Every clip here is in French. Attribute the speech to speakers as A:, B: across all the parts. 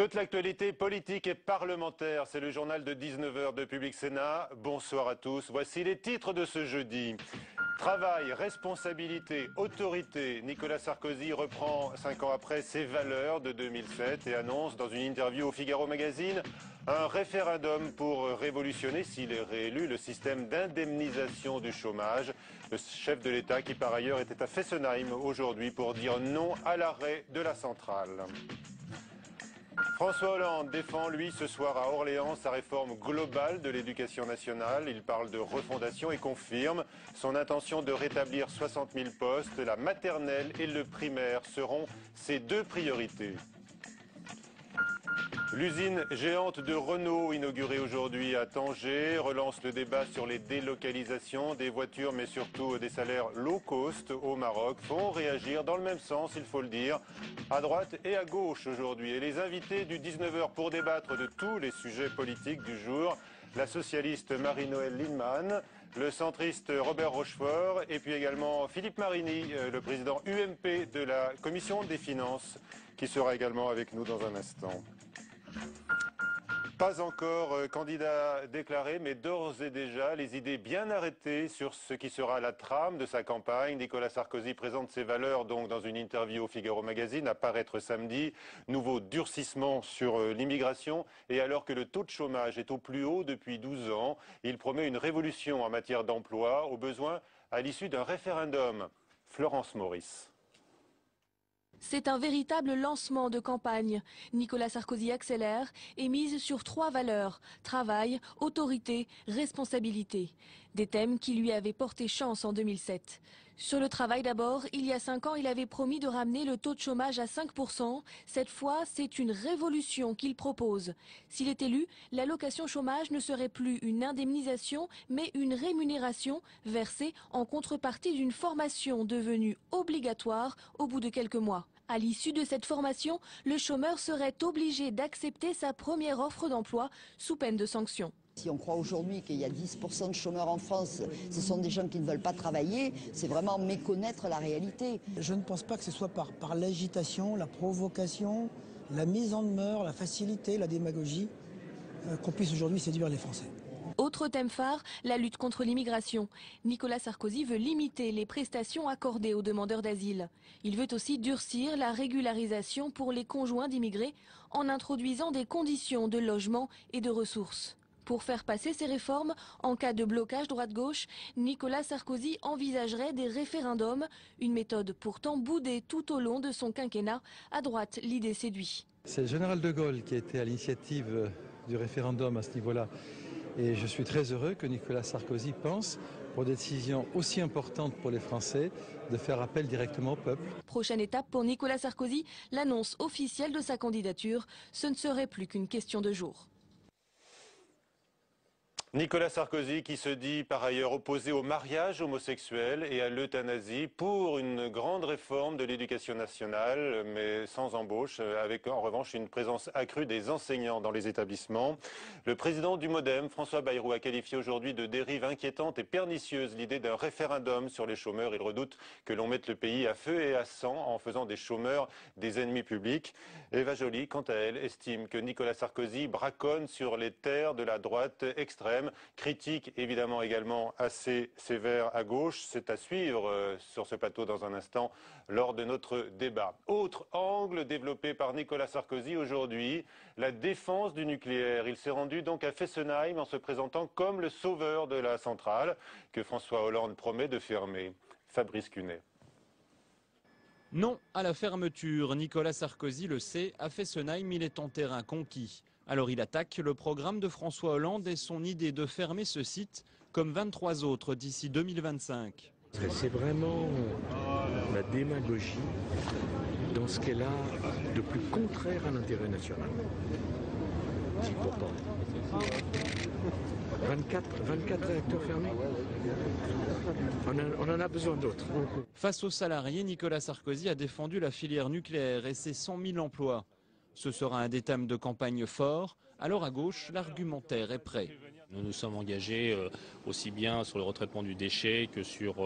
A: Toute l'actualité politique et parlementaire, c'est le journal de 19h de Public Sénat. Bonsoir à tous. Voici les titres de ce jeudi. Travail, responsabilité, autorité. Nicolas Sarkozy reprend 5 ans après ses valeurs de 2007 et annonce dans une interview au Figaro Magazine un référendum pour révolutionner, s'il est réélu, le système d'indemnisation du chômage. Le chef de l'État qui par ailleurs était à Fessenheim aujourd'hui pour dire non à l'arrêt de la centrale. François Hollande défend, lui, ce soir à Orléans, sa réforme globale de l'éducation nationale. Il parle de refondation et confirme son intention de rétablir 60 000 postes. La maternelle et le primaire seront ses deux priorités. L'usine géante de Renault, inaugurée aujourd'hui à Tanger, relance le débat sur les délocalisations des voitures, mais surtout des salaires low cost au Maroc, font réagir dans le même sens, il faut le dire, à droite et à gauche aujourd'hui. Et les invités du 19h pour débattre de tous les sujets politiques du jour, la socialiste Marie-Noëlle Lienemann, le centriste Robert Rochefort et puis également Philippe Marini, le président UMP de la Commission des Finances, qui sera également avec nous dans un instant. Pas encore candidat déclaré, mais d'ores et déjà les idées bien arrêtées sur ce qui sera la trame de sa campagne. Nicolas Sarkozy présente ses valeurs donc dans une interview au Figaro Magazine à paraître samedi. Nouveau durcissement sur l'immigration et alors que le taux de chômage est au plus haut depuis 12 ans, il promet une révolution en matière d'emploi, au besoin à l'issue d'un référendum. Florence Maurice.
B: C'est un véritable lancement de campagne. Nicolas Sarkozy accélère et mise sur 3 valeurs: travail, autorité, responsabilité. Des thèmes qui lui avaient porté chance en 2007. Sur le travail d'abord, il y a 5 ans, il avait promis de ramener le taux de chômage à 5%. Cette fois, c'est une révolution qu'il propose. S'il est élu, l'allocation chômage ne serait plus une indemnisation, mais une rémunération versée en contrepartie d'une formation devenue obligatoire au bout de quelques mois. À l'issue de cette formation, le chômeur serait obligé d'accepter sa première offre d'emploi sous peine de sanction.
C: Si on croit aujourd'hui qu'il y a 10% de chômeurs en France, ce sont des gens qui ne veulent pas travailler, c'est vraiment méconnaître la réalité.
D: Je ne pense pas que ce soit par l'agitation, la provocation, la mise en demeure, la facilité, la démagogie, qu'on puisse aujourd'hui séduire les Français.
B: Autre thème phare, la lutte contre l'immigration. Nicolas Sarkozy veut limiter les prestations accordées aux demandeurs d'asile. Il veut aussi durcir la régularisation pour les conjoints d'immigrés en introduisant des conditions de logement et de ressources. Pour faire passer ces réformes, en cas de blocage droite-gauche, Nicolas Sarkozy envisagerait des référendums, une méthode pourtant boudée tout au long de son quinquennat. À droite, l'idée séduit.
E: C'est le général de Gaulle qui a été à l'initiative du référendum à ce niveau-là. Et je suis très heureux que Nicolas Sarkozy pense, pour des décisions aussi importantes pour les Français, de faire appel directement au peuple.
B: Prochaine étape pour Nicolas Sarkozy, l'annonce officielle de sa candidature. Ce ne serait plus qu'une question de jours.
A: Nicolas Sarkozy qui se dit par ailleurs opposé au mariage homosexuel et à l'euthanasie pour une grande réforme de l'éducation nationale, mais sans embauche, avec en revanche une présence accrue des enseignants dans les établissements. Le président du MoDem, François Bayrou, a qualifié aujourd'hui de dérive inquiétante et pernicieuse l'idée d'un référendum sur les chômeurs. Il redoute que l'on mette le pays à feu et à sang en faisant des chômeurs des ennemis publics. Eva Joly, quant à elle, estime que Nicolas Sarkozy braconne sur les terres de la droite extrême. Critique évidemment également assez sévère à gauche. C'est à suivre sur ce plateau dans un instant lors de notre débat. Autre angle développé par Nicolas Sarkozy aujourd'hui, la défense du nucléaire. Il s'est rendu donc à Fessenheim en se présentant comme le sauveur de la centrale que François Hollande promet de fermer. Fabrice Cunet.
F: Non à la fermeture. Nicolas Sarkozy le sait, à Fessenheim, il est en terrain conquis. Alors il attaque le programme de François Hollande et son idée de fermer ce site comme 23 autres d'ici 2025.
G: C'est vraiment la démagogie dans ce qu'elle a de plus contraire à l'intérêt national. J'y crois pas. 24 réacteurs fermés. On en a besoin d'autres.
F: Face aux salariés, Nicolas Sarkozy a défendu la filière nucléaire et ses 100 000 emplois. Ce sera un des thèmes de campagne fort. Alors à gauche, l'argumentaire est prêt.
H: Nous nous sommes engagés aussi bien sur le retraitement du déchet que sur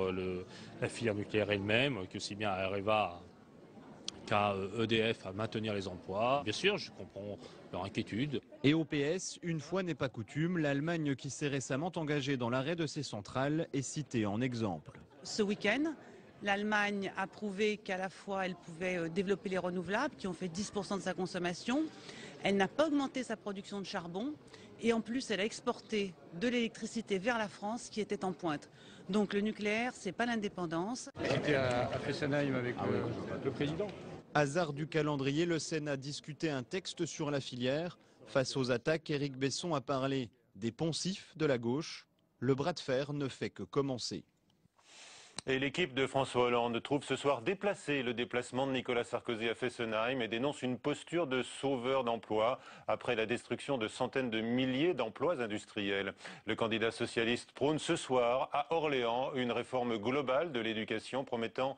H: la filière nucléaire elle-même, qu'aussi bien à Areva qu'a EDF à maintenir les emplois. Bien sûr, je comprends leur inquiétude.
F: Et au PS, une fois n'est pas coutume, l'Allemagne qui s'est récemment engagée dans l'arrêt de ses centrales est citée en exemple.
I: Ce week-end, l'Allemagne a prouvé qu'à la fois elle pouvait développer les renouvelables, qui ont fait 10% de sa consommation. Elle n'a pas augmenté sa production de charbon et en plus elle a exporté de l'électricité vers la France qui était en pointe. Donc le nucléaire, c'est pas l'indépendance.
J: J'étais à Fessenheim avec le président.
F: Hasard du calendrier, le Sénat discutait un texte sur la filière. Face aux attaques, Éric Besson a parlé des poncifs de la gauche. Le bras de fer ne fait que commencer.
A: Et l'équipe de François Hollande trouve ce soir déplacé le déplacement de Nicolas Sarkozy à Fessenheim et dénonce une posture de sauveur d'emplois après la destruction de centaines de milliers d'emplois industriels. Le candidat socialiste prône ce soir à Orléans une réforme globale de l'éducation promettant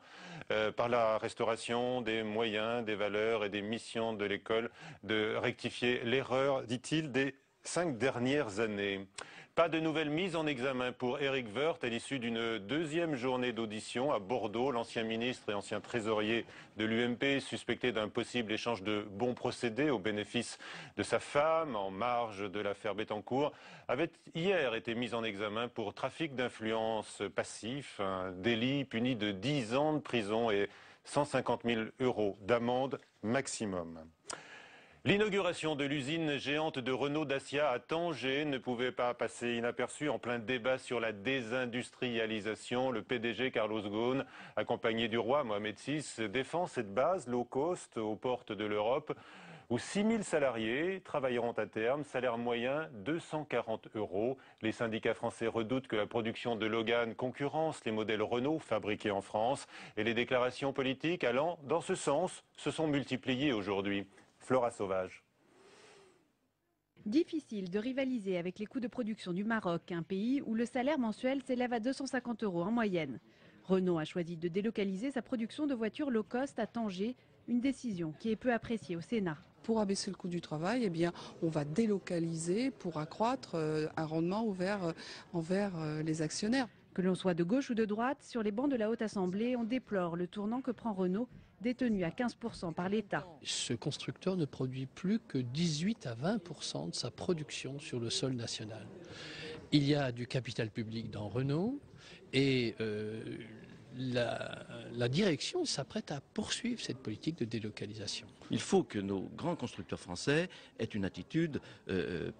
A: par la restauration des moyens, des valeurs et des missions de l'école de rectifier l'erreur, dit-il, des 5 dernières années. Pas de nouvelles mises en examen pour Éric Woerth à l'issue d'une deuxième journée d'audition à Bordeaux. L'ancien ministre et ancien trésorier de l'UMP, suspecté d'un possible échange de bons procédés au bénéfice de sa femme en marge de l'affaire Bettencourt, avait hier été mis en examen pour trafic d'influence passif, un délit puni de 10 ans de prison et 150 000 € d'amende maximum. L'inauguration de l'usine géante de Renault Dacia à Tanger ne pouvait pas passer inaperçue en plein débat sur la désindustrialisation. Le PDG Carlos Ghosn, accompagné du roi Mohamed VI, défend cette base low cost aux portes de l'Europe où 6 000 salariés travailleront à terme, salaire moyen 240 €. Les syndicats français redoutent que la production de Logan concurrence les modèles Renault fabriqués en France et les déclarations politiques allant dans ce sens se sont multipliées aujourd'hui. Flora Sauvage.
K: Difficile de rivaliser avec les coûts de production du Maroc, un pays où le salaire mensuel s'élève à 250 € en moyenne. Renault a choisi de délocaliser sa production de voitures low cost à Tanger, une décision qui est peu appréciée au Sénat.
L: Pour abaisser le coût du travail, eh bien, on va délocaliser pour accroître un rendement envers les actionnaires.
K: Que l'on soit de gauche ou de droite, sur les bancs de la Haute Assemblée, on déplore le tournant que prend Renault, détenu à 15% par l'État.
M: Ce constructeur ne produit plus que 18 à 20% de sa production sur le sol national. Il y a du capital public dans Renault et la direction s'apprête à poursuivre cette politique de délocalisation.
N: Il faut que nos grands constructeurs français aient une attitude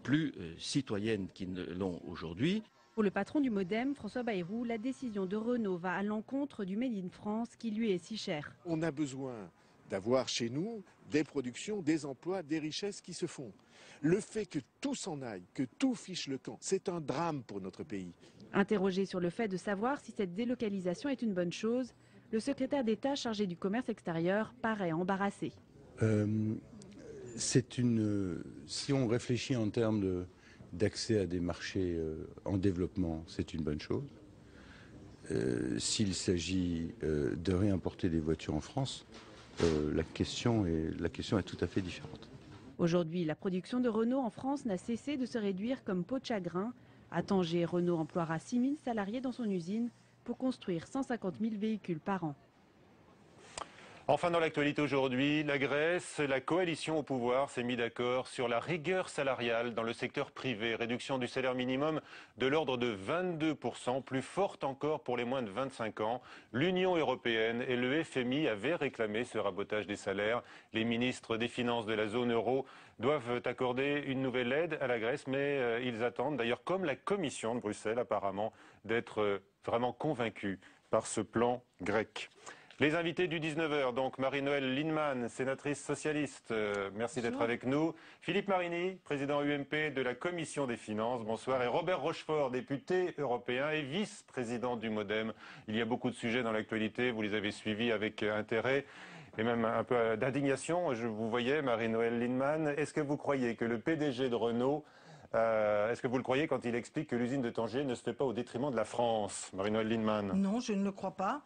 N: plus citoyenne qu'ils ne l'ont aujourd'hui.
K: Pour le patron du Modem, François Bayrou, la décision de Renault va à l'encontre du Made in France qui lui est si cher.
O: On a besoin d'avoir chez nous des productions, des emplois, des richesses qui se font. Le fait que tout s'en aille, que tout fiche le camp, c'est un drame pour notre pays.
K: Interrogé sur le fait de savoir si cette délocalisation est une bonne chose, le secrétaire d'État chargé du commerce extérieur paraît embarrassé.
P: Si on réfléchit en termes d'accès à des marchés en développement, c'est une bonne chose. S'il s'agit de réimporter des voitures en France, la question est tout à fait différente.
K: Aujourd'hui, la production de Renault en France n'a cessé de se réduire comme peau de chagrin. À Tanger, Renault emploiera 6 000 salariés dans son usine pour construire 150 000 véhicules par an.
A: Enfin, dans l'actualité aujourd'hui, la Grèce, la coalition au pouvoir s'est mise d'accord sur la rigueur salariale dans le secteur privé. Réduction du salaire minimum de l'ordre de 22%, plus forte encore pour les moins de 25 ans. L'Union européenne et le FMI avaient réclamé ce rabotage des salaires. Les ministres des Finances de la zone euro doivent accorder une nouvelle aide à la Grèce, mais ils attendent, d'ailleurs comme la Commission de Bruxelles apparemment, d'être vraiment convaincus par ce plan grec. Les invités du 19h, donc Marie-Noëlle Lienemann, sénatrice socialiste, merci d'être avec nous. Philippe Marini, président UMP de la Commission des Finances, bonsoir. Et Robert Rochefort, député européen et vice-président du Modem. Il y a beaucoup de sujets dans l'actualité, vous les avez suivis avec intérêt et même un peu d'indignation. Je vous voyais, Marie-Noëlle Lienemann. Est-ce que vous croyez que le PDG de Renault, est-ce que vous le croyez quand il explique que l'usine de Tanger ne se fait pas au détriment de la France, Marie-Noëlle Lienemann?
Q: Non, je ne le crois pas.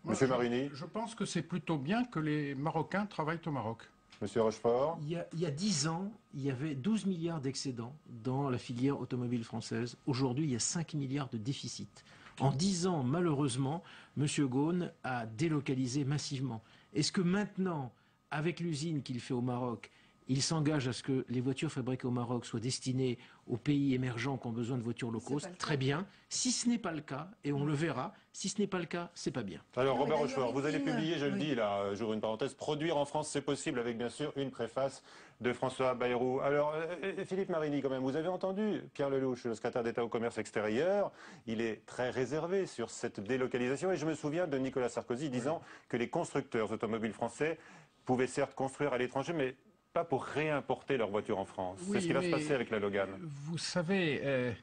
A: Monsieur Marini.
J: Je pense que c'est plutôt bien que les Marocains travaillent au Maroc.
A: Monsieur Rochefort.
R: Il y a 10 ans, il y avait 12 milliards d'excédents dans la filière automobile française. Aujourd'hui, il y a 5 milliards de déficit. En 10 ans, malheureusement, M. Ghosn a délocalisé massivement. Est-ce que maintenant, avec l'usine qu'il fait au Maroc, il s'engage à ce que les voitures fabriquées au Maroc soient destinées aux pays émergents qui ont besoin de voitures low cost? Très bien. Si ce n'est pas le cas, et on le verra, si ce n'est pas le cas, c'est pas bien.
A: Alors Robert Rochefort, vous allez publier, je le dis là, j'ouvre une parenthèse, Produire en France c'est possible, avec bien sûr une préface de François Bayrou. Alors Philippe Marini, quand même, vous avez entendu Pierre Lellouche, le secrétaire d'État au commerce extérieur, il est très réservé sur cette délocalisation, et je me souviens de Nicolas Sarkozy disant que les constructeurs automobiles français pouvaient certes construire à l'étranger, mais pas pour réimporter leurs voitures en France.
J: Oui,
A: c'est ce qui va se passer avec la Logan.
J: Vous savez,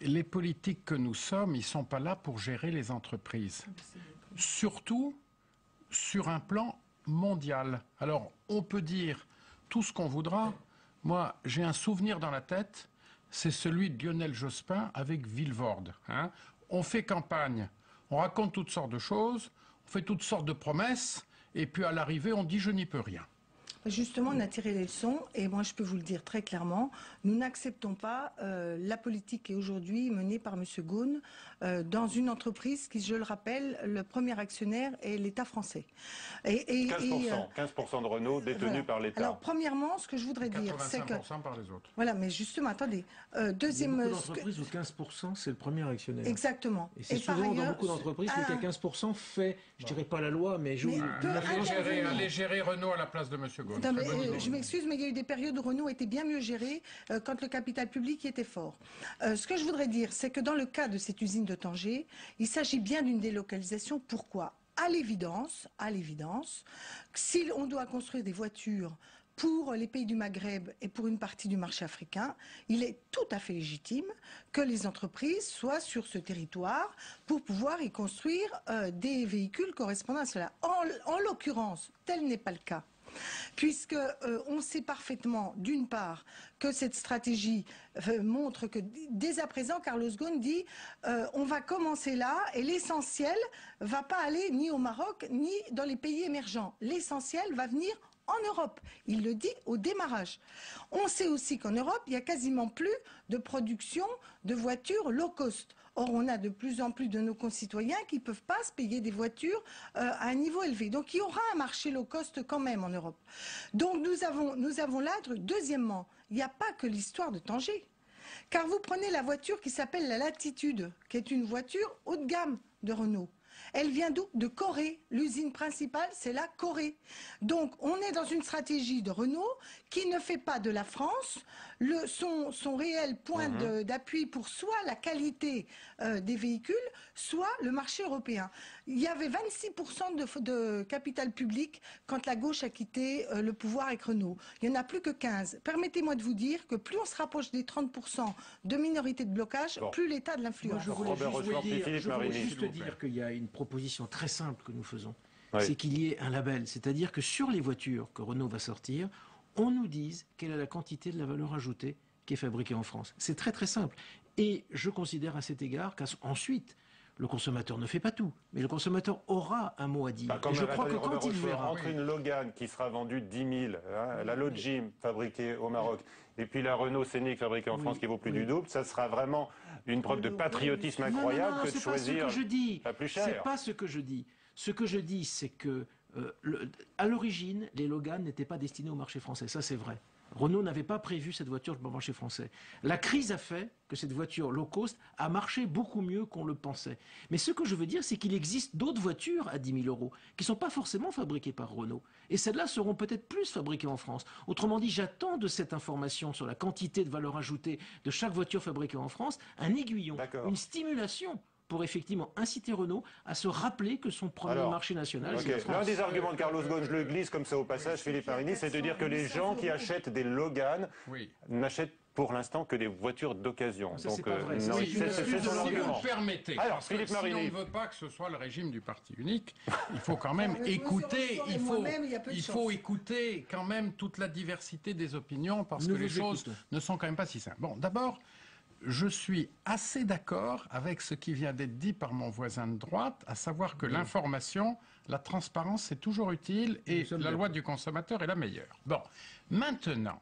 J: les politiques que nous sommes, ils ne sont pas là pour gérer les entreprises. Surtout sur un plan mondial. Alors, on peut dire tout ce qu'on voudra. Moi, j'ai un souvenir dans la tête, c'est celui de Lionel Jospin avec Vilvoorde. Hein. On fait campagne, on raconte toutes sortes de choses, on fait toutes sortes de promesses, et puis à l'arrivée, on dit « je n'y peux rien ».
Q: Justement, on a tiré les leçons et moi je peux vous le dire très clairement, nous n'acceptons pas la politique qui est aujourd'hui menée par M. Ghosn dans une entreprise qui, je le rappelle, le premier actionnaire est l'État français.
A: 15% de Renault détenu
Q: voilà.
A: par l'État.
Q: Alors premièrement, ce que je voudrais dire, c'est que...
J: 85% par les autres.
Q: Voilà, mais justement, attendez.
R: Deuxième... Il y a beaucoup d'entreprises où 15% c'est le premier actionnaire.
Q: Exactement.
R: Et c'est souvent dans beaucoup d'entreprises que les 15% fait, je dirais pas la loi, mais joue...
J: Aller gérer Renault à la place de M. Ghosn.
Q: Non, mais, je m'excuse, mais il y a eu des périodes où Renault était bien mieux géré quand le capital public y était fort. Ce que je voudrais dire, c'est que dans le cas de cette usine de Tanger, il s'agit bien d'une délocalisation. Pourquoi ? À l'évidence, si on doit construire des voitures pour les pays du Maghreb et pour une partie du marché africain, il est tout à fait légitime que les entreprises soient sur ce territoire pour pouvoir y construire des véhicules correspondant à cela. En l'occurrence, tel n'est pas le cas. Puisque on sait parfaitement, d'une part, que cette stratégie montre que dès à présent, Carlos Ghosn dit on va commencer là et l'essentiel va pas aller ni au Maroc ni dans les pays émergents. L'essentiel va venir en Europe. Il le dit au démarrage. On sait aussi qu'en Europe, il y a quasiment plus de production de voitures low cost. Or, on a de plus en plus de nos concitoyens qui ne peuvent pas se payer des voitures à un niveau élevé. Donc, il y aura un marché low cost quand même en Europe. Donc, nous avons là. Deuxièmement, il n'y a pas que l'histoire de Tanger. Car vous prenez la voiture qui s'appelle la Latitude, qui est une voiture haut de gamme de Renault. Elle vient d'où? De Corée. L'usine principale, c'est la Corée. Donc, on est dans une stratégie de Renault qui ne fait pas de la France son réel point d'appui pour soit la qualité des véhicules, soit le marché européen. Il y avait 26% de capital public quand la gauche a quitté le pouvoir avec Renault. Il n'y en a plus que 15. Permettez-moi de vous dire que plus on se rapproche des 30% de minorité de blocage, plus l'État a de l'influence.
R: Je voulais juste dire qu'il y a une proposition très simple que nous faisons, c'est qu'il y ait un label. C'est-à-dire que sur les voitures que Renault va sortir, on nous dise quelle est la quantité de la valeur ajoutée qui est fabriquée en France. C'est très très simple. Et je considère à cet égard qu'ensuite, le consommateur ne fait pas tout, mais le consommateur aura un mot à dire. Et je crois que quand il verra...
A: Entre une Logan qui sera vendue 10 000, la Logim fabriquée au Maroc, et puis la Renault Scénic fabriquée en France qui vaut plus du double, ça sera vraiment une preuve de patriotisme incroyable que de choisir la plus chère.
R: C'est pas ce que je dis. Ce que je dis, c'est que à l'origine, les Logan n'étaient pas destinés au marché français. Ça, c'est vrai. Renault n'avait pas prévu cette voiture pour le marché français. La crise a fait que cette voiture low cost a marché beaucoup mieux qu'on le pensait. Mais ce que je veux dire, c'est qu'il existe d'autres voitures à 10 000 euros qui ne sont pas forcément fabriquées par Renault. Et celles-là seront peut-être plus fabriquées en France. Autrement dit, j'attends de cette information sur la quantité de valeur ajoutée de chaque voiture fabriquée en France un aiguillon, une stimulation pour effectivement inciter Renault à se rappeler que son premier marché national, c'est la France.
A: L'un des arguments de Carlos Ghosn, je le glisse comme ça au passage, Philippe Marini, c'est de dire que les gens qui achètent des Logan n'achètent pour l'instant que des voitures d'occasion.
J: Donc, c'est pas vrai. Si vous le permettez, alors, Philippe Marini, si on ne veut pas que ce soit le régime du parti unique, il faut quand même écouter, il faut écouter quand même toute la diversité des opinions, parce que les choses ne sont quand même pas si simples. Bon, d'abord, je suis assez d'accord avec ce qui vient d'être dit par mon voisin de droite, à savoir que l'information, la transparence, c'est toujours utile et la loi du consommateur est la meilleure. Bon, maintenant,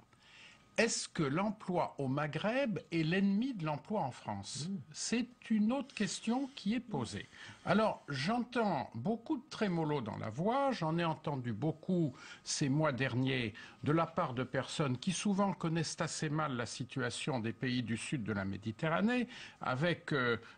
J: est-ce que l'emploi au Maghreb est l'ennemi de l'emploi en France? C'est une autre question qui est posée. Alors, j'entends beaucoup de trémolo dans la voix, j'en ai entendu beaucoup ces mois derniers de la part de personnes qui souvent connaissent assez mal la situation des pays du sud de la Méditerranée, avec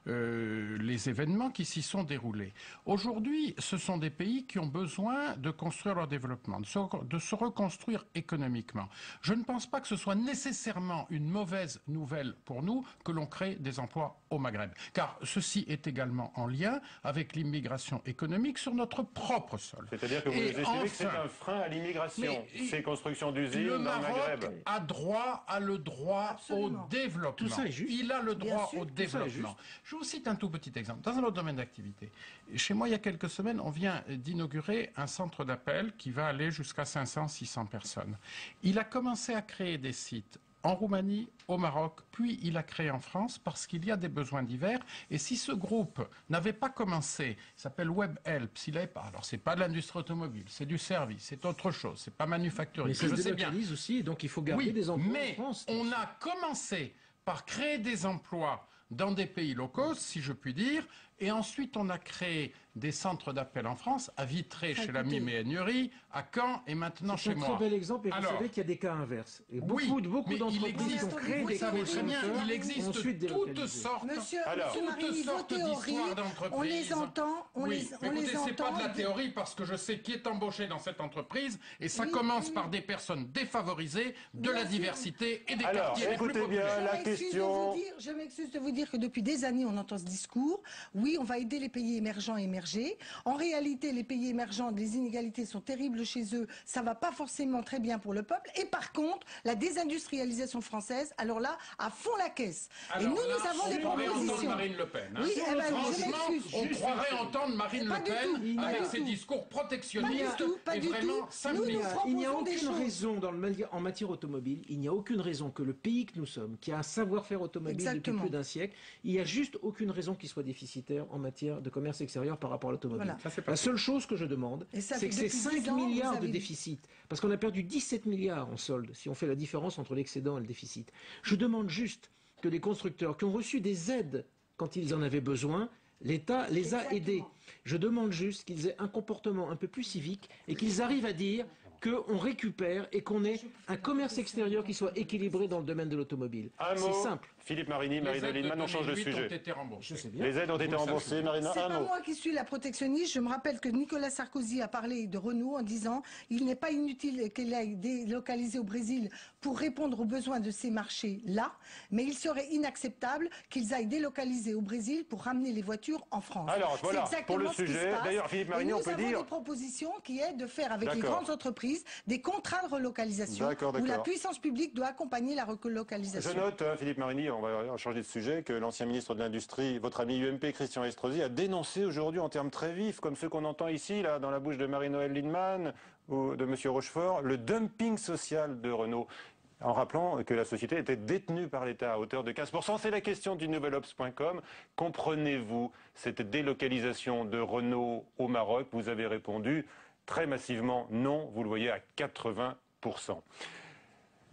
J: les événements qui s'y sont déroulés. Aujourd'hui, ce sont des pays qui ont besoin de construire leur développement, de se reconstruire économiquement. Je ne pense pas que ce soit nécessairement une mauvaise nouvelle pour nous que l'on crée des emplois au Maghreb. Car ceci est également en lien avec l'immigration économique sur notre propre sol.
A: C'est-à-dire que vous estimez que c'est un frein à l'immigration, ces constructions d'usines dans le Maghreb.
J: Le Maroc a le droit au développement.
R: Tout ça est juste.
J: Il a le droit au développement. Je vous cite un tout petit exemple. Dans un autre domaine d'activité. Chez moi, il y a quelques semaines, on vient d'inaugurer un centre d'appel qui va aller jusqu'à 500-600 personnes. Il a commencé à créer des sites en Roumanie, au Maroc, puis il a créé en France parce qu'il y a des besoins divers. Et si ce groupe n'avait pas commencé, il s'appelle WebHelp, s'il n'avait pas, alors c'est pas de l'industrie automobile, c'est du service, c'est autre chose, c'est pas manufacturier.
R: Mais ça se délocalise aussi, donc il faut garder des emplois en France.
J: Mais on a commencé par créer des emplois dans des pays low cost, si je puis dire, et ensuite on a créé des centres d'appel en France, à Vitré chez l'ami Méhaignerie, à Caen et maintenant chez moi.
R: C'est un très bel exemple, et vous savez qu'il y a des cas inverses. Et beaucoup d'entreprises ont créé des call-centers,
J: il existe toutes sortes d'histoires d'entreprises.
Q: On les entend,
J: Écoutez, c'est pas de la théorie, parce que je sais qui est embauché dans cette entreprise, et ça commence par des personnes défavorisées, de la diversité et des quartiers les plus populaires.
Q: Je m'excuse de vous dire que depuis des années, on entend ce discours. Oui, on va aider les pays émergents et émergés. En réalité, les pays émergents, les inégalités sont terribles chez eux. Ça va pas forcément très bien pour le peuple. Et par contre, la désindustrialisation française, alors là, à fond la caisse.
J: Alors,
Q: et nous avons des propositions.
J: Entendre Marine Le Pen.
Q: Oui,
J: franchement, on croirait entendre Marine Le Pen avec ses discours protectionnistes et vraiment simpliste.
R: Il n'y a aucune raison en matière automobile, il n'y a aucune raison que le pays que nous sommes, qui a un savoir-faire automobile depuis plus d'un siècle, il n'y a juste aucune raison qu'il soit déficitaire en matière de commerce extérieur par rapport à l'automobile.
Q: Voilà.
R: La seule chose que je demande, c'est que ces 5 milliards de déficit, parce qu'on a perdu 17 milliards en solde, si on fait la différence entre l'excédent et le déficit, je demande juste que les constructeurs qui ont reçu des aides quand ils en avaient besoin, l'État les a aidés. Je demande juste qu'ils aient un comportement un peu plus civique et qu'ils arrivent à dire qu'on récupère et qu'on ait un commerce extérieur qui soit équilibré dans le domaine de l'automobile. C'est simple.
A: Philippe Marini, Marine Lindemann, on change de sujet.
J: Je sais
A: bien. Les aides ont été remboursées, Marina.
Q: C'est pas moi qui suis la protectionniste. Je me rappelle que Nicolas Sarkozy a parlé de Renault en disant il n'est pas inutile qu'elle aille délocaliser au Brésil pour répondre aux besoins de ces marchés-là, mais il serait inacceptable qu'ils aillent délocaliser au Brésil pour ramener les voitures en France.
A: Alors voilà, pour le sujet, d'ailleurs Philippe Marini, on peut dire...
Q: Nous avons des propositions qui est de faire avec les grandes entreprises des contrats de relocalisation où la puissance publique doit accompagner la relocalisation.
A: Je note, Philippe Marini, on va changer de sujet, que l'ancien ministre de l'Industrie, votre ami UMP, Christian Estrosi, a dénoncé aujourd'hui en termes très vifs, comme ceux qu'on entend ici, là, dans la bouche de Marie-Noëlle Lienemann ou de M. Rochefort, le dumping social de Renault, en rappelant que la société était détenue par l'État à hauteur de 15%. C'est la question du nouvelobs.com. Comprenez-vous cette délocalisation de Renault au Maroc? Vous avez répondu très massivement non, vous le voyez, à 80%.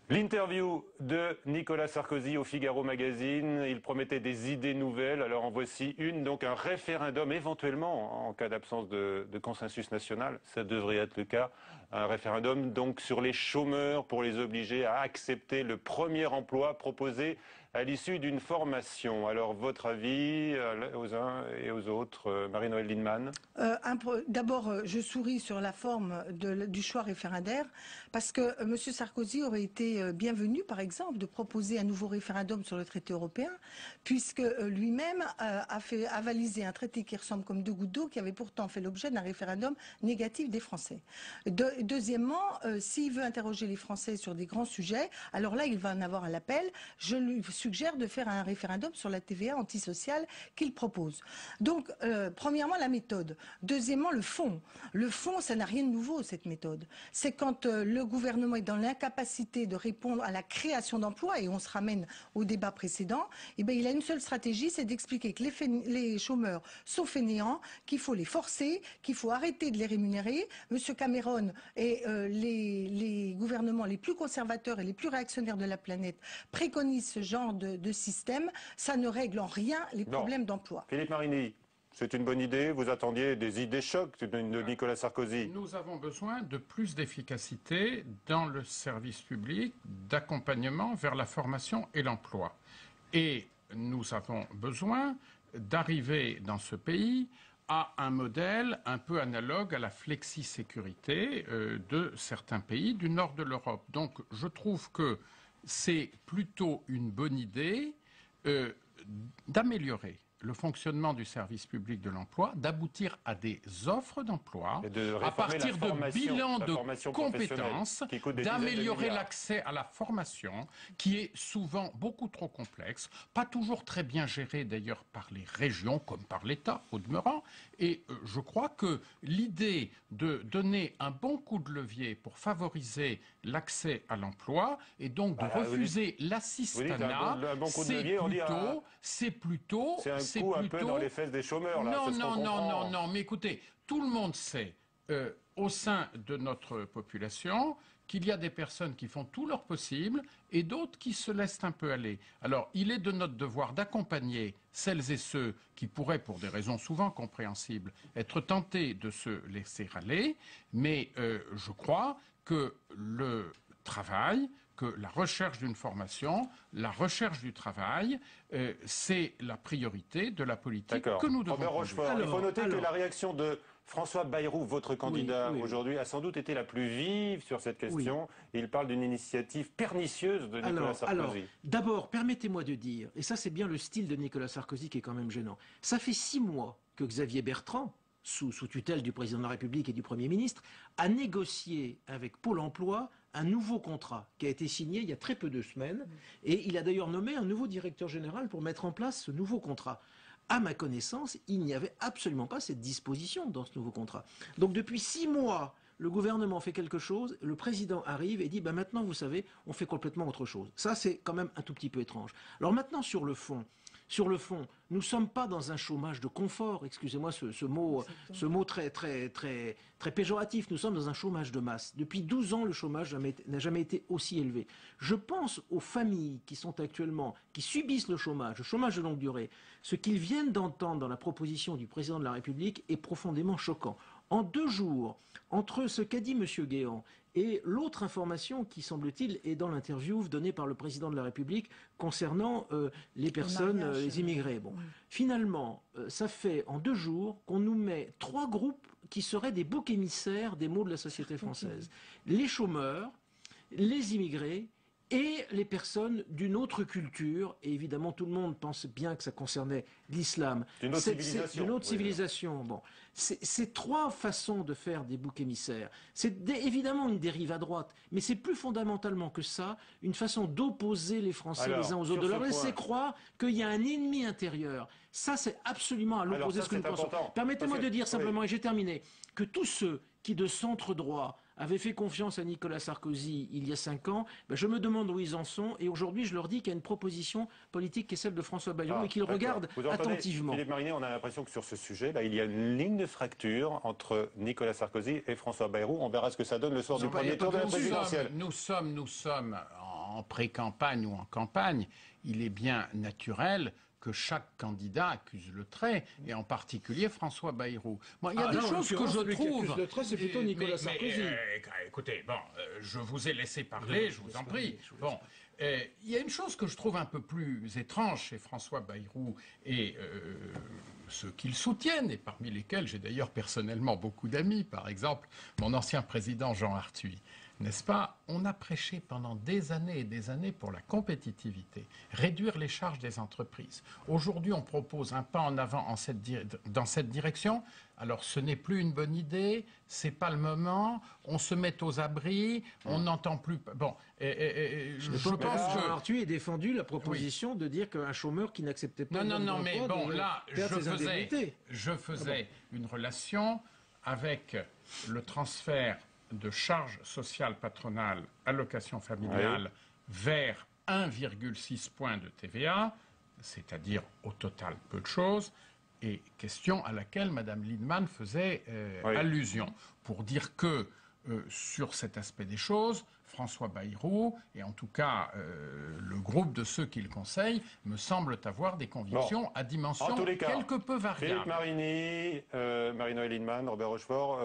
A: L'interview de Nicolas Sarkozy au Figaro Magazine, il promettait des idées nouvelles, alors en voici une, donc un référendum éventuellement, en cas d'absence de consensus national, ça devrait être le cas, un référendum donc sur les chômeurs pour les obliger à accepter le premier emploi proposé à l'issue d'une formation. Alors votre avis aux uns et aux autres, Marie-Noëlle Lienemann?
Q: D'abord, je souris sur la forme du choix référendaire parce que M. Sarkozy aurait été bienvenu, par exemple, de proposer un nouveau référendum sur le traité européen, puisque lui-même a avalisé un traité qui ressemble comme deux gouttes d'eau, qui avait pourtant fait l'objet d'un référendum négatif des Français. Deuxièmement, s'il veut interroger les Français sur des grands sujets, alors là, il va en avoir à l'appel. Je lui suggère de faire un référendum sur la TVA antisociale qu'il propose. Donc, premièrement, la méthode. Deuxièmement, le fond. Le fond, ça n'a rien de nouveau, cette méthode. C'est quand le gouvernement est dans l'incapacité de répondre à la création d'emplois, et on se ramène au débat précédent, eh bien, il a une seule stratégie, c'est d'expliquer que les chômeurs sont fainéants, qu'il faut les forcer, qu'il faut arrêter de les rémunérer. Monsieur Cameron et les gouvernements les plus conservateurs et les plus réactionnaires de la planète préconisent ce genre de système, ça ne règle en rien les problèmes d'emploi.
A: Philippe Marini, c'est une bonne idée. Vous attendiez des idées chocs de Nicolas Sarkozy.
J: Nous avons besoin de plus d'efficacité dans le service public, d'accompagnement vers la formation et l'emploi. Et nous avons besoin d'arriver dans ce pays à un modèle un peu analogue à la flexi-sécurité de certains pays du nord de l'Europe. Donc je trouve que c'est plutôt une bonne idée d'améliorer le fonctionnement du service public de l'emploi, d'aboutir à des offres d'emploi, à partir de bilans de compétences, d'améliorer l'accès à la formation, qui est souvent beaucoup trop complexe, pas toujours très bien géré d'ailleurs par les régions comme par l'État au demeurant. Et je crois que l'idée de donner un bon coup de levier pour favoriser l'accès à l'emploi et donc de refuser l'assistanat, c'est plutôt
A: un peu dans les fesses des chômeurs, là.
J: Non, mais écoutez, tout le monde sait, au sein de notre population, qu'il y a des personnes qui font tout leur possible et d'autres qui se laissent un peu aller. Alors, il est de notre devoir d'accompagner celles et ceux qui pourraient, pour des raisons souvent compréhensibles, être tentés de se laisser aller, mais je crois que le travail, que la recherche d'une formation, la recherche du travail, c'est la priorité de la politique que nous devons conduire.
A: Il faut noter que la réaction de François Bayrou, votre candidat aujourd'hui, a sans doute été la plus vive sur cette question. Il parle d'une initiative pernicieuse de Nicolas Sarkozy.
R: D'abord, permettez-moi de dire, et ça c'est bien le style de Nicolas Sarkozy qui est quand même gênant, ça fait 6 mois que Xavier Bertrand, sous tutelle du président de la République et du Premier ministre, a négocié avec Pôle emploi un nouveau contrat qui a été signé il y a très peu de semaines, et il a d'ailleurs nommé un nouveau directeur général pour mettre en place ce nouveau contrat. À ma connaissance, il n'y avait absolument pas cette disposition dans ce nouveau contrat. Donc depuis 6 mois, le gouvernement fait quelque chose, le président arrive et dit maintenant, vous savez, on fait complètement autre chose. Ça, c'est quand même un tout petit peu étrange. Alors maintenant, sur le fond, nous ne sommes pas dans un chômage de confort, excusez-moi ce mot très péjoratif, nous sommes dans un chômage de masse. Depuis 12 ans, le chômage n'a jamais été aussi élevé. Je pense aux familles qui subissent le chômage de longue durée. Ce qu'ils viennent d'entendre dans la proposition du président de la République est profondément choquant. En 2 jours, entre ce qu'a dit M. Guéant et l'autre information qui, semble-t-il, est dans l'interview donnée par le président de la République concernant les personnes, les immigrés. Bon. Finalement, ça fait en 2 jours qu'on nous met 3 groupes qui seraient des boucs émissaires des maux de la société française. Les chômeurs, les immigrés et les personnes d'une autre culture. Et évidemment, tout le monde pense bien que ça concernait l'islam.
A: D'une autre civilisation.
R: D'une autre civilisation. Bon. C'est 3 façons de faire des boucs émissaires. C'est évidemment une dérive à droite, mais c'est plus fondamentalement que ça, une façon d'opposer les Français les uns aux autres, de leur laisser croire qu'il y a un ennemi intérieur. Ça, c'est absolument à l'opposé de ce que nous pensons. Permettez-moi de dire simplement, et j'ai terminé, que tous ceux qui, de centre droit, avaient fait confiance à Nicolas Sarkozy il y a 5 ans, je me demande où ils en sont, et aujourd'hui je leur dis qu'il y a une proposition politique qui est celle de François Bayrou et qu'ils regardent attentivement.
A: Philippe Marinet, on a l'impression que sur ce sujet-là, il y a une ligne de fracture entre Nicolas Sarkozy et François Bayrou. On verra ce que ça donne le soir du premier tour de la présidentielle.
J: Nous sommes en pré-campagne ou en campagne. Il est bien naturel que chaque candidat accuse le trait, et en particulier François Bayrou. Bon, il y a des choses que je trouve...
R: Le trait, c'est plutôt Nicolas Sarkozy.
J: Écoutez, je vous ai laissé parler, je vous en prie. Bon, il y a une chose que je trouve un peu plus étrange chez François Bayrou et ceux qui le soutiennent, et parmi lesquels j'ai d'ailleurs personnellement beaucoup d'amis, par exemple mon ancien président Jean Arthuis. N'est-ce pas? On a prêché pendant des années et des années pour la compétitivité, réduire les charges des entreprises. Aujourd'hui, on propose un pas en avant dans cette direction. Alors, ce n'est plus une bonne idée, c'est pas le moment, on se met aux abris, on n'entend plus... Bon,
R: je pense que Arthuis a défendu la proposition de dire qu'un chômeur qui n'acceptait pas...
J: Non, mais bon, là, je faisais une relation avec le transfert de charges sociales patronales, allocations familiales, vers 1,6 point de TVA, c'est-à-dire au total peu de choses, et question à laquelle Mme Lienemann faisait allusion, pour dire que sur cet aspect des choses, François Bayrou, et en tout cas le groupe de ceux qui le conseillent, me semblent avoir des convictions à dimension quelque peu variable.
A: Philippe Marini, Marie-Noëlle Lienemann, Robert Rochefort,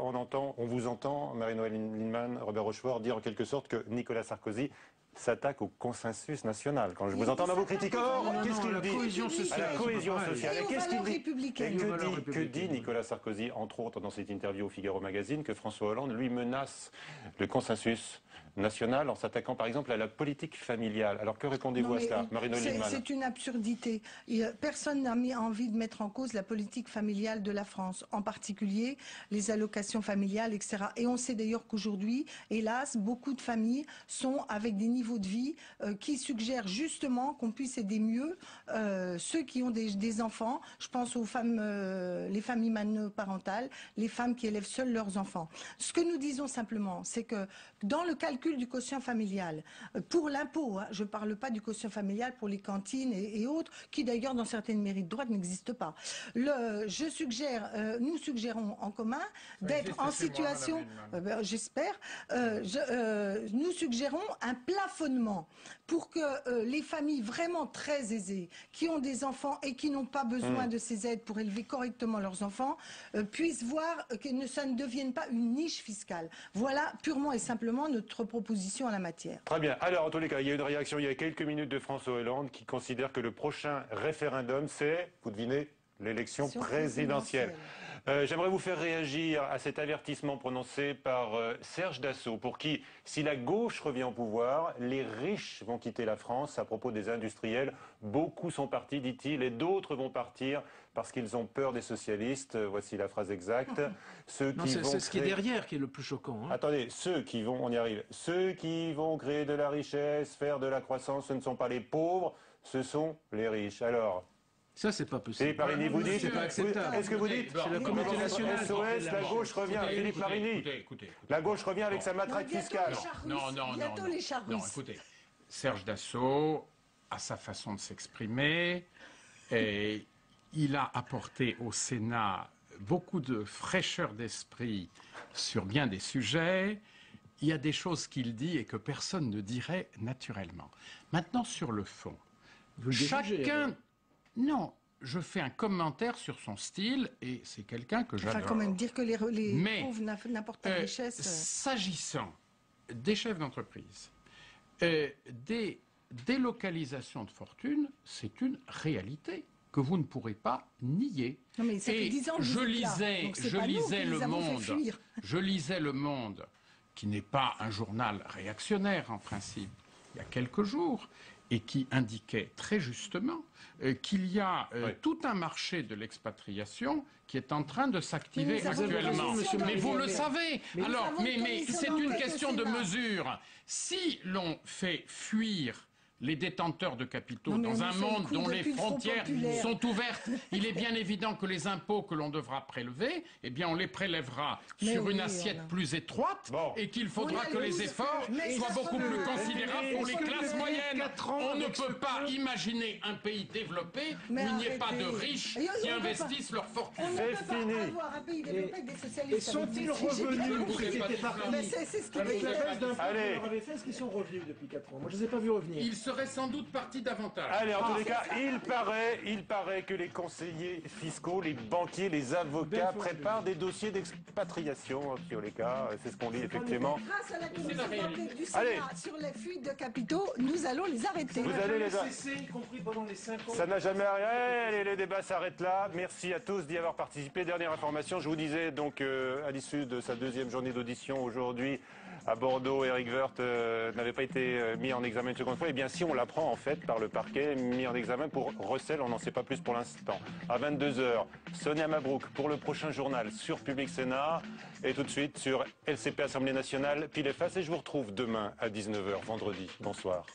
A: on vous entend, Marie-Noëlle Lienemann, Robert Rochefort, dire en quelque sorte que Nicolas Sarkozy s'attaque au consensus national. Quand je vous entends dans vos critiques, qu'est-ce qu'il dit à la cohésion sociale? Qu'est-ce qu'il dit? Que dit Nicolas Sarkozy, entre autres, dans cette interview au Figaro Magazine, que François Hollande, lui, menace le consensus national en s'attaquant, par exemple, à la politique familiale. Alors, que répondez-vous à cela, Marie-Noëlle Lienemann?
Q: C'est une absurdité. Personne n'a mis envie de mettre en cause la politique familiale de la France, en particulier les allocations familiales, etc. Et on sait d'ailleurs qu'aujourd'hui, hélas, beaucoup de familles sont avec des niveaux de vie qui suggèrent justement qu'on puisse aider mieux ceux qui ont des enfants. Je pense aux femmes, les familles monoparentales, les femmes qui élèvent seules leurs enfants. Ce que nous disons simplement, c'est que dans le calcul du quotient familial, pour l'impôt, hein, je ne parle pas du quotient familial pour les cantines et autres, qui d'ailleurs dans certaines mairies de droite n'existent pas. Nous suggérons en commun d'être en situation, j'espère, nous suggérons un plafonnement pour que les familles vraiment très aisées, qui ont des enfants et qui n'ont pas besoin de ces aides pour élever correctement leurs enfants, puissent voir que ça ne devienne pas une niche fiscale. Voilà purement et simplement notre proposition en la matière.
A: Très bien. Alors, en tous les cas, il y a une réaction il y a quelques minutes de François Hollande qui considère que le prochain référendum, c'est, vous devinez, l'élection présidentielle. J'aimerais vous faire réagir à cet avertissement prononcé par Serge Dassault, pour qui, si la gauche revient au pouvoir, les riches vont quitter la France. À propos des industriels, beaucoup sont partis, dit-il, et d'autres vont partir parce qu'ils ont peur des socialistes. Voici la phrase exacte.
R: C'est ce qui est derrière qui est le plus choquant. Hein.
A: Attendez, on y arrive. Ceux qui vont créer de la richesse, faire de la croissance, ce ne sont pas les pauvres, ce sont les riches. Alors...
R: Ça, c'est pas possible.
A: Philippe Marini, vous dites,
R: c'est pas acceptable.
A: Est-ce que vous dites,
R: c'est la communauté nationale.
A: SOS, la gauche revient, Philippe Marini, la gauche revient avec sa matraque fiscale.
J: Non, écoutez, Serge Dassault a sa façon de s'exprimer et il a apporté au Sénat beaucoup de fraîcheur d'esprit sur bien des sujets. Il y a des choses qu'il dit et que personne ne dirait naturellement. Maintenant, sur le fond, chacun... Non, je fais un commentaire sur son style et c'est quelqu'un que j'adore.
Q: Enfin, quand même, dire que les pauvres n'apportent pas de richesse...
J: S'agissant des chefs d'entreprise, des délocalisations de fortune, c'est une réalité que vous ne pourrez pas nier.
Q: Non, mais ça fait 10 ans que
J: je lisais Le Monde, qui n'est pas un journal réactionnaire en principe, il y a quelques jours, et qui indiquait très justement qu'il y a tout un marché de l'expatriation qui est en train de s'activer actuellement. Mais vous le savez. Mais c'est une question de mesure. Si l'on fait fuir les détenteurs de capitaux dans un monde dont les frontières sont ouvertes, il est bien évident que les impôts que l'on devra prélever, eh bien on les prélèvera sur une assiette plus étroite et qu'il faudra que les efforts soient beaucoup plus considérables pour les classes moyennes. On ne peut pas imaginer un pays développé où il n'y ait pas de riches qui investissent leur fortune.
A: C'est fini.
R: Et sont-ils revenus avec la baisse d'impôts qu'on leur avait fait? Est-ce qu'ils sont revenus depuis 4 ans? Moi je ne les ai pas vus revenir.
J: Ils seraient sans doute partis davantage.
A: Allez, en tous les cas, il paraît que les conseillers fiscaux, les banquiers, les avocats préparent des dossiers d'expatriation. En tous les cas, c'est ce qu'on lit effectivement.
Q: Grâce à la commission d'enquête du Sénat sur les fuites de capitaux, nous allons les arrêter.
A: Vous allez les
R: cesser, y compris pendant les 5 ans.
A: Ça n'a jamais arrêté. Allez, le débat s'arrête là. Merci à tous d'y avoir participé. Dernière information, je vous disais donc à l'issue de sa deuxième journée d'audition aujourd'hui à Bordeaux, Éric Woerth n'avait pas été mis en examen une seconde fois. Eh bien, si on l'apprend en fait par le parquet, mis en examen pour recel, on n'en sait pas plus pour l'instant. À 22h, Sonia Mabrouk pour le prochain journal sur Public Sénat et tout de suite sur LCP Assemblée Nationale, pile et face. Et je vous retrouve demain à 19h, vendredi. Bonsoir.